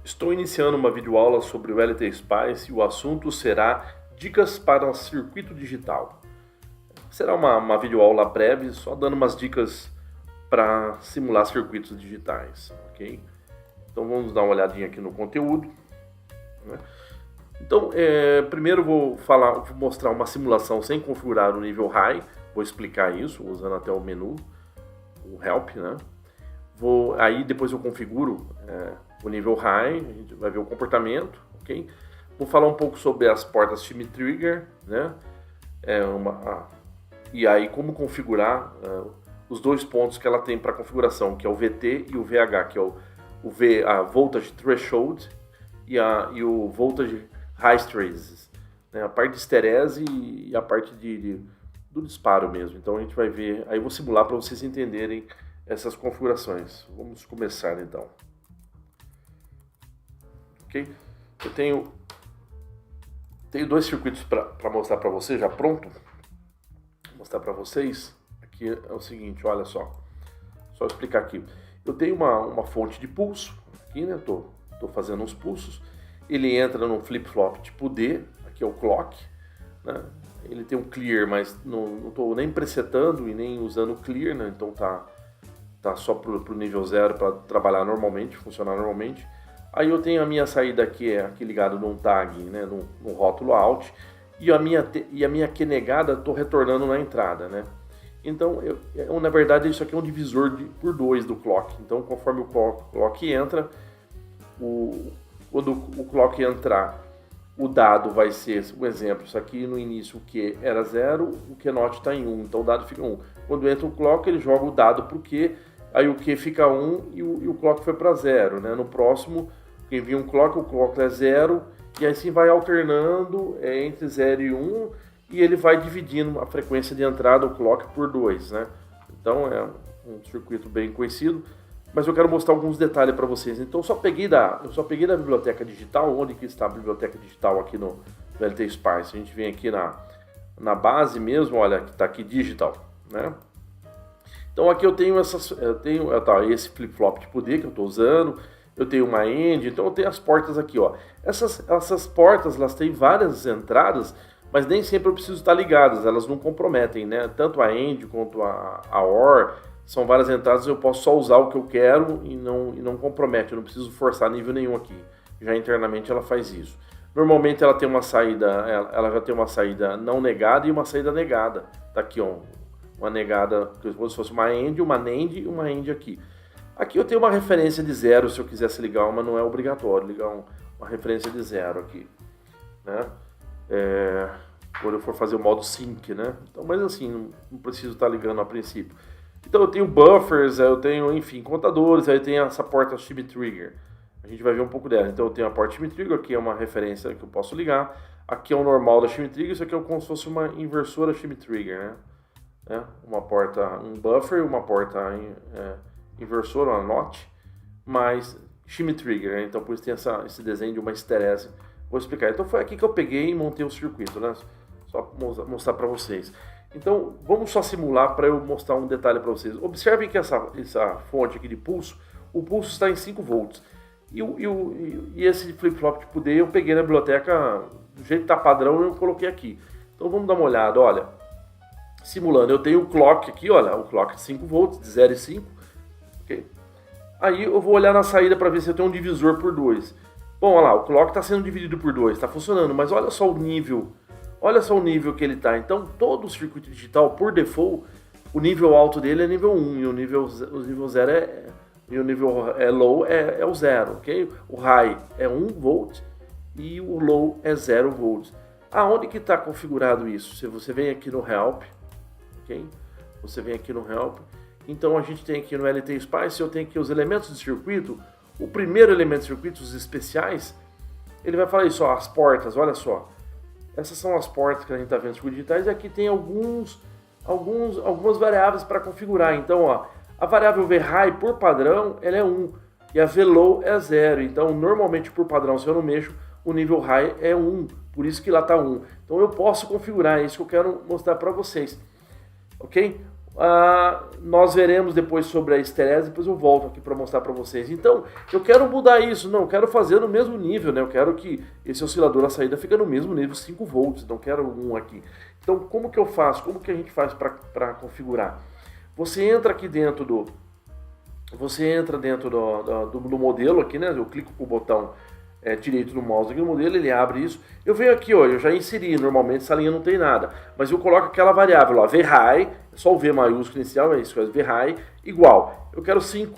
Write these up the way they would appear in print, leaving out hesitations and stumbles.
Estou iniciando uma videoaula sobre o LT Spice e o assunto será Dicas para Circuito Digital. Será uma videoaula breve, só dando umas dicas para simular circuitos digitais, ok? Então vamos dar uma olhadinha aqui no conteúdo, né? Então, primeiro vou mostrar uma simulação sem configurar o nível High, vou explicar isso usando até o menu, o Help, né? Aí depois eu configuro o nível High, a gente vai ver o comportamento, ok? Vou falar um pouco sobre as portas Shimmy Trigger, né? E aí como configurar os dois pontos que ela tem para configuração, que é o VT e o VH, que é a Voltage Threshold e o Voltage High Traces, né? A parte de esterese e a parte do disparo mesmo. Então a gente vai ver, aí eu vou simular para vocês entenderem essas configurações. Vamos começar então. Ok? Eu tenho dois circuitos para mostrar para vocês, já pronto. Vou mostrar para vocês. Aqui é o seguinte, olha só. Só explicar aqui. Eu tenho uma fonte de pulso, aqui, né? Tô fazendo uns pulsos. Ele entra no flip-flop tipo D, aqui é o clock, né? Ele tem um clear, mas não estou nem presetando e nem usando o clear, né? Então tá só pro nível 0 para trabalhar normalmente, funcionar normalmente. Aí eu tenho a minha saída aqui ligado num tag, né, no rótulo out, e a minha Q negada estou retornando na entrada, né? Então, na verdade, isso aqui é um divisor por 2 do clock. Então, conforme o clock entra, quando o clock entrar, o dado vai ser, um exemplo, isso aqui no início o Q era 0, o Q not está em 1, então o dado fica 1. Quando entra o clock, ele joga o dado para o Q, aí o Q fica 1 e o clock foi para 0, né? No próximo, quem envia um clock, o clock é 0, e assim vai alternando entre 0 e 1, e ele vai dividindo a frequência de entrada do clock por 2, né? Então é um circuito bem conhecido, mas eu quero mostrar alguns detalhes para vocês. Então eu só peguei da biblioteca digital. Onde que está a biblioteca digital aqui no LT Spice? A gente vem aqui na base mesmo, olha, que está aqui digital, né? Então aqui eu tenho esse flip-flop tipo D que eu estou usando, eu tenho uma end, então eu tenho as portas aqui, ó. Essas portas, elas têm várias entradas, mas nem sempre eu preciso estar ligadas, elas não comprometem, né? Tanto a end quanto a OR, são várias entradas, eu posso só usar o que eu quero e não compromete, eu não preciso forçar nível nenhum aqui. Já internamente ela faz isso. Normalmente ela tem uma saída, ela já tem uma saída não negada e uma saída negada. Tá aqui, ó, uma negada, como se fosse uma end, uma NAND e uma end aqui. Aqui eu tenho uma referência de 0, se eu quisesse ligar uma, não é obrigatório ligar uma referência de 0 aqui, né? Quando eu for fazer o modo sync, né? Então, mas assim, não preciso estar ligando a princípio. Então eu tenho buffers, eu tenho, enfim, contadores, aí eu tenho essa porta Shimmy Trigger. A gente vai ver um pouco dela. Então eu tenho a porta Shimmy Trigger, aqui é uma referência que eu posso ligar. Aqui é o normal da Shimmy Trigger, isso aqui é como se fosse uma inversora Shimmy Trigger, né? Uma porta, um buffer, uma porta inversora, uma NOT, mais Shimmy Trigger, né? Então por isso tem esse desenho de uma esterese. Vou explicar. Então foi aqui que eu peguei e montei o circuito, né? Só mostrar para vocês. Então vamos só simular para eu mostrar um detalhe para vocês. Observem que essa fonte aqui de pulso, o pulso está em 5 volts. E esse flip-flop tipo D eu peguei na biblioteca, do jeito que está padrão, eu coloquei aqui. Então vamos dar uma olhada, olha. Simulando, eu tenho o clock aqui, olha, o clock de 5 volts, de 0 e 5. Okay? Aí eu vou olhar na saída para ver se eu tenho um divisor por 2. Bom, olha lá, o clock está sendo dividido por 2, está funcionando, mas olha só o nível. Olha só o nível que ele está. Então, todo o circuito digital, por default, o nível alto dele é nível 1 e o nível 0 e o nível low é o 0, ok? O high é 1 volt e o low é 0 volts. Aonde que está configurado isso? Se você vem aqui no Help, ok? Você vem aqui no Help. Então, a gente tem aqui no LT Spice, eu tenho aqui os elementos de circuito. O primeiro elemento de circuito, os especiais, ele vai falar isso, ó, as portas, olha só. Essas são as portas que a gente está vendo nos circuitos digitais e aqui tem algumas variáveis para configurar. Então, ó, a variável VHigh, por padrão, ela é 1 e a VLow é 0. Então, normalmente, por padrão, se eu não mexo, o nível High é 1, por isso que lá está 1. Então, eu posso configurar, é isso que eu quero mostrar para vocês. Ok? Nós veremos depois sobre a esterese, depois eu volto aqui para mostrar para vocês. Então, eu quero mudar isso, não, eu quero fazer no mesmo nível, né? Eu quero que esse oscilador, a saída fica no mesmo nível, 5 volts, não quero um aqui. Então, como que eu faço? Como que a gente faz para configurar? Você entra aqui dentro do... Você entra dentro do modelo aqui, né? Eu clico com o botão direito do mouse aqui no modelo, ele abre isso. Eu venho aqui, ó, eu já inseri, normalmente essa linha não tem nada, mas eu coloco aquela variável lá, VHI, só o V maiúsculo inicial, é isso, VHI, igual. Eu quero 5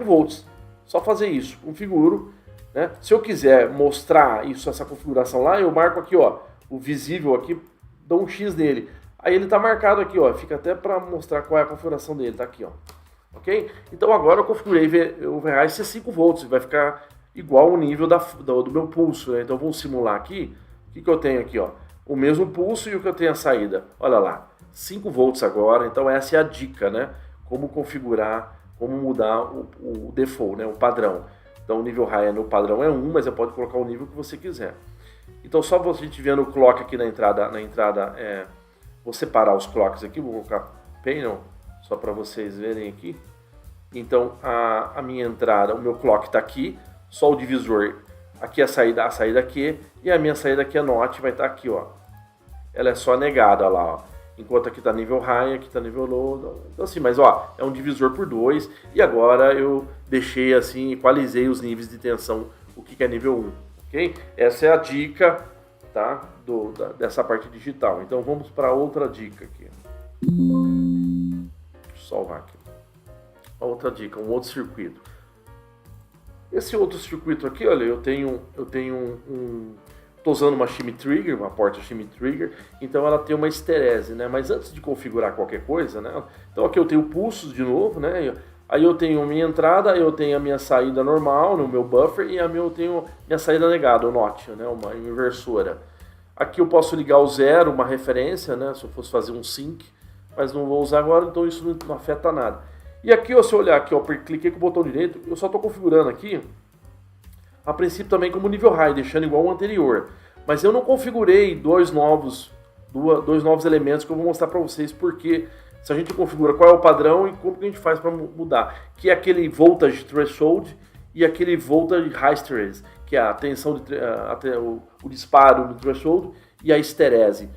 volts, só fazer isso, configuro, né? Se eu quiser mostrar isso, essa configuração lá, eu marco aqui, ó, o visível aqui, dou um X nele. Aí ele tá marcado aqui, ó, fica até para mostrar qual é a configuração dele, tá aqui, ó. Ok? Então agora eu configurei o VHI ser 5 volts, vai ficar igual o nível do meu pulso, né? Então vamos simular aqui. O que eu tenho aqui, ó? O mesmo pulso e o que eu tenho a saída. Olha lá, 5 volts agora. Então essa é a dica, né? Como configurar, como mudar o default, né? O padrão. Então o nível high no padrão é 1, mas você pode colocar o nível que você quiser. Então só a gente vendo o clock aqui na entrada, vou separar os clocks aqui, vou colocar panel, só para vocês verem aqui. Então a minha entrada, o meu clock está aqui, só o divisor, aqui a saída aqui, e a minha saída aqui, a NOT, vai estar aqui, ó. Ela é só negada, ó lá, ó. Enquanto aqui está nível high, aqui está nível low. Então assim, mas ó, é um divisor por 2, e agora eu deixei assim, equalizei os níveis de tensão, o que é nível 1, ok? Essa é a dica, tá? Dessa parte digital. Então vamos para outra dica aqui. Deixa eu salvar aqui. Outra dica, um outro circuito. Esse outro circuito aqui, olha, eu tenho tô usando uma shimmy trigger, uma porta shimmy trigger, então ela tem uma esterese, né? Mas antes de configurar qualquer coisa, né? Então aqui eu tenho pulsos de novo, né? Aí eu tenho minha entrada, eu tenho a minha saída normal no meu buffer e eu tenho minha saída negada, o NOT, né? Uma inversora. Aqui eu posso ligar o zero, uma referência, né? Se eu fosse fazer um sync, mas não vou usar agora, então isso não afeta nada. E aqui, ó, se eu olhar aqui, ó, cliquei com o botão direito, eu só estou configurando aqui, a princípio também como nível high, deixando igual o anterior. Mas eu não configurei dois novos elementos que eu vou mostrar para vocês, porque se a gente configura qual é o padrão e como que a gente faz para mudar. Que é aquele voltage threshold e aquele voltage hysteresis, que é a tensão, o disparo do threshold e a esterese.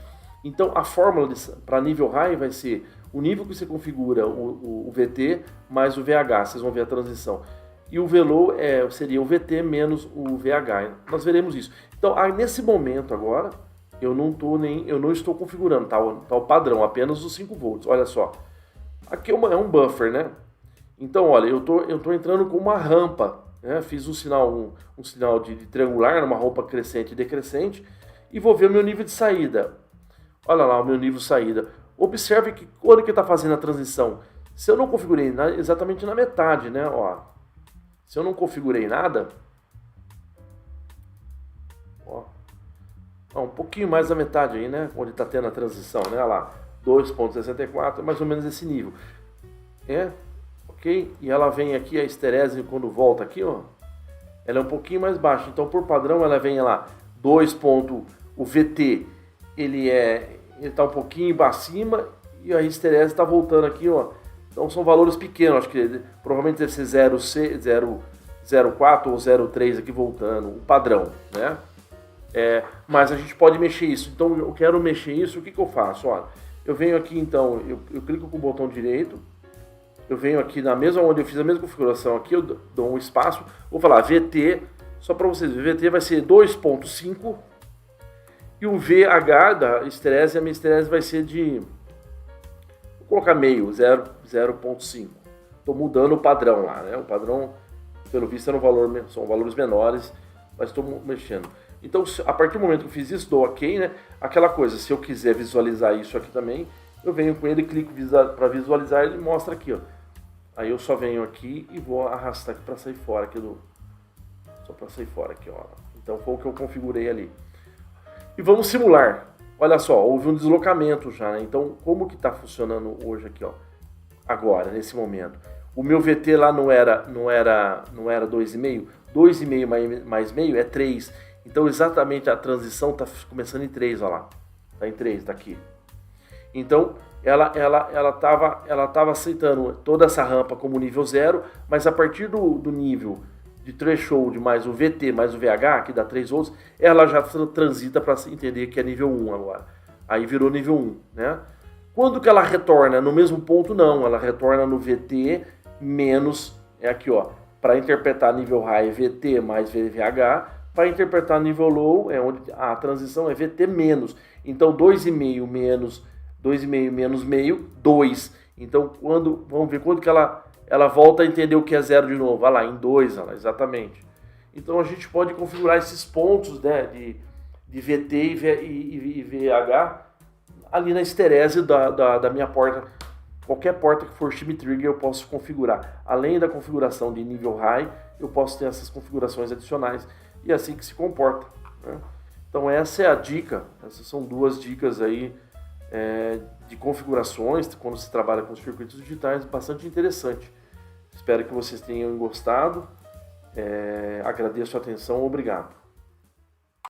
Então a fórmula para nível high vai ser o nível que você configura o VT mais o VH, vocês vão ver a transição. E o VLOW seria o VT menos o VH. Nós veremos isso. Então, nesse momento agora, eu não estou configurando, tá o padrão, apenas os 5 volts. Olha só. Aqui é um buffer, né? Então, olha, eu tô entrando com uma rampa, né? Fiz um sinal de triangular, uma rampa crescente e decrescente, e vou ver o meu nível de saída. Olha lá o meu nível de saída. Observe que quando que está fazendo a transição, se eu não configurei exatamente na metade, né? Ó, se eu não configurei nada, ó, um pouquinho mais da metade aí, né? Onde está tendo a transição, né? Olha lá, 2.64, mais ou menos esse nível. Ok? E ela vem aqui, a esterese, quando volta aqui, ó, ela é um pouquinho mais baixa. Então, por padrão, ela vem lá, o VT, ele está um pouquinho acima e a esterese está voltando aqui, ó. Então são valores pequenos, acho que provavelmente deve ser 0,4 ou 0,3 aqui voltando, o padrão, né? Mas a gente pode mexer isso. Então eu quero mexer isso, o que eu faço? Ó, eu venho aqui então, eu clico com o botão direito, eu venho aqui na mesma, onde eu fiz a mesma configuração aqui, eu dou um espaço, vou falar VT, só para vocês verem, VT vai ser 2.5 e o VH da esterese, a minha esterese vai ser de, vou colocar meio, 0.5. Estou mudando o padrão lá, né? O padrão, pelo visto, são valores menores, mas estou mexendo. Então, a partir do momento que eu fiz isso, dou OK, né? Aquela coisa, se eu quiser visualizar isso aqui também, eu venho com ele, clico para visualizar, ele mostra aqui, ó. Aí eu só venho aqui e vou arrastar aqui para sair fora aqui só para sair fora aqui, ó. Então foi o que eu configurei ali. E vamos simular. Olha só, houve um deslocamento já, né? Então, como que está funcionando hoje aqui, ó? Agora, nesse momento. O meu VT lá não era 2,5? 2,5 mais meio é 3. Então, exatamente a transição está começando em 3, ó lá. Está em 3, está aqui. Então, ela tava aceitando toda essa rampa como nível 0, mas a partir do nível de threshold mais o VT mais o VH, que dá 3 volts, ela já transita para entender que é nível 1 agora. Aí virou nível 1, né? Quando que ela retorna? No mesmo ponto, não. Ela retorna no VT menos, é aqui, ó, para interpretar nível high é VT mais VH, para interpretar nível low é onde a transição é VT menos. Então 2,5 menos 2,5 menos meio, 2. Então vamos ver quando que ela volta a entender o que é 0 de novo. Vai lá, em 2, exatamente. Então a gente pode configurar esses pontos, né, de VT e VH ali na esterese da minha porta. Qualquer porta que for Shim Trigger eu posso configurar. Além da configuração de nível high, eu posso ter essas configurações adicionais. E é assim que se comporta, né? Então essa é a dica. Essas são 2 dicas aí de configurações quando se trabalha com circuitos digitais, bastante interessante. Espero que vocês tenham gostado. Agradeço a atenção, obrigado.